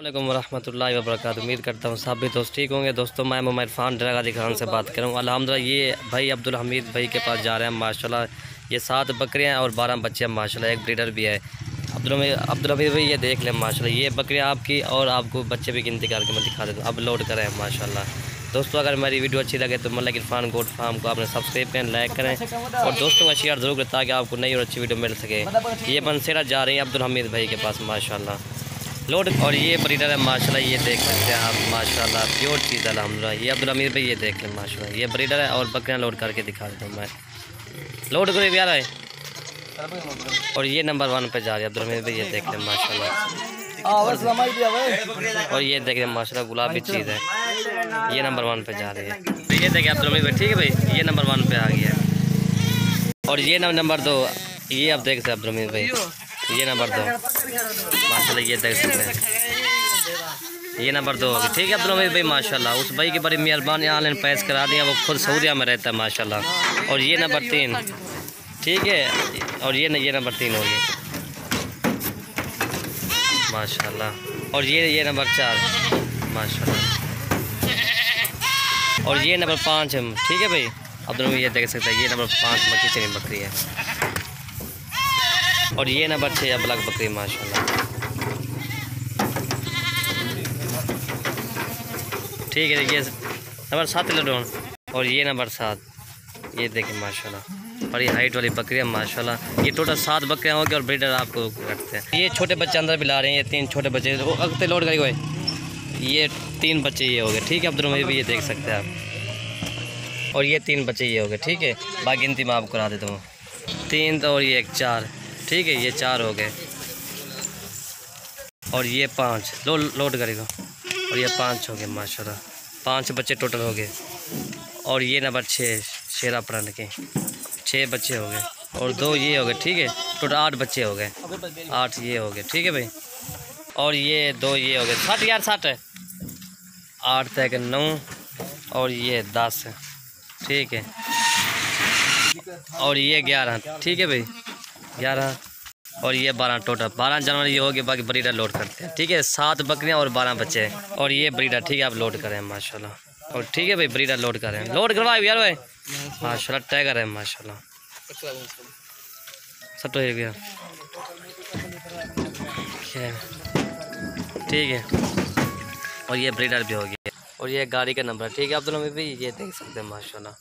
वालेकुम वरहमतुल्लाहि वबरकातुहू। उम्मीद करता हूँ सब भी दोस्त ठीक होंगे। दोस्तों मैं मोहम्मद इरफान ड्रागादी खान से बात करूँ। अल्हम्दुलिल्लाह ये भाई अब्दुल हमीद भाई के पास जा रहे हैं माशाल्लाह। ये 7 बकरियाँ और 12 बच्चे हैं माशाल्लाह। एक ब्रीडर भी है अब्दुल हमीद भाई। ये देख लें माशाल्लाह, ये बकरियाँ आपकी और आपको बच्चे भी गिनती करके मैं दिखा देता हूँ। अब लोड करें माशाल्लाह। दोस्तों अगर मेरी वीडियो अच्छी लगे तो मोहम्मद इरफान गोट फार्म को आपने सब्सक्राइब करें, लाइक करें और दोस्तों का शेयर जरूर करें ताकि आपको नई और अच्छी वीडियो मिल सके। ये बनसेरा जा रही है अब्दुल हमीद भाई के पास माशाल्लाह लोड। और ये ब्रीडर है माशाल्लाह, ये देख सकते हैं आप माशाल्लाह, प्योर चीज़ अल्हम्दुलिल्लाह। ये अब्दुल हमीद भाई ये देख लें माशाल्लाह, ये ब्रीडर है और बकरियाँ लोड करके दिखा देता हूँ मैं। लोड करो यार है। और ये नंबर 1 पे जा रही है अब्दुल हमीद भाई, ये देख लें माशाल्लाह। और ये देख लें माशाल्लाह, गुलाबी चीज़ है, ये नंबर 1 पे जा रही है। तो ये देखें अब्दुल हमीद भाई, ठीक है भाई, ये नंबर 1 पे आ गया है। और ये नंबर 2, ये आप देख सकते हैं अब्दुल हमीद भाई, ये नंबर 2 माशाल्लाह, ये देख सकते हैं, ये नंबर 2 होगी। ठीक है अब्दुल हमीद भाई माशाल्लाह। उस भाई की बड़ी मेहरबानी, ऑनलाइन पैस करा दिया, वो खुद सऊदीया में रहता है माशाल्लाह। और ये नंबर 3, ठीक है। और ये नंबर 3 होगी माशाल्लाह। और ये नंबर 4 माशाल्लाह। और ये नंबर 5 है, ठीक है भाई अब्दुल हमीद, ये देख सकते हैं, ये नंबर 5 मक्की चनी बकरी है। और ये नंबर 6 अबलग बकरी माशाल्लाह, ठीक है। ये नंबर 7 लडोन। और ये नंबर 7, ये देखें माशाल्लाह, बड़ी हाइट वाली बकरियाँ माशाल्लाह। ये टोटल 7 बकरियाँ होगी और ब्रीडर आपको रखते हैं। ये छोटे बच्चे अंदर भी ला रहे हैं, ये 3 छोटे बच्चे अगते लोड करेंगे भाई। ये 3 बच्चे ये हो गए, ठीक है अब्दुल हमीद भी, ये देख सकते हैं आप। और ये 3 बच्चे ये हो गए, ठीक है। बाकी गिनती मैं आपको करा देता हूँ। 3 और ये 1 4, ठीक है, ये 4 हो गए। और ये 5 लोड करेगा। और ये 5 हो गए माशाल्लाह, 5 बच्चे टोटल हो गए। और ये नंबर 6 शेरा प्राण के 6 बच्चे हो गए। और 2 ये हो गए, ठीक है, टोटल 8 बच्चे हो गए, 8 ये हो गए, ठीक है भाई। और ये 2 ये हो गए, 60 यार 60 है, 8 तक 9 और ये 10, ठीक है। और ये 11, ठीक है भाई 11। और ये 12 टोटल 12 जानवर ये हो गए। बाकी ब्रीडर लोड करते हैं, ठीक है। 7 बकरियां और 12 बच्चे। और ये ब्रीडर, ठीक है, आप लोड करें माशाल्लाह। और ठीक है भाई ब्रीडर लोड करें, लोड करवाए यार भाई माशाल्लाह। टाइगर है माशाल्लाह, सब तो है भैया, ठीक है। और ये ब्रीडर भी हो गया। और ये गाड़ी का नंबर, ठीक है अब्दुल हमीद भाई, ये देख सकते हैं माशाल्लाह।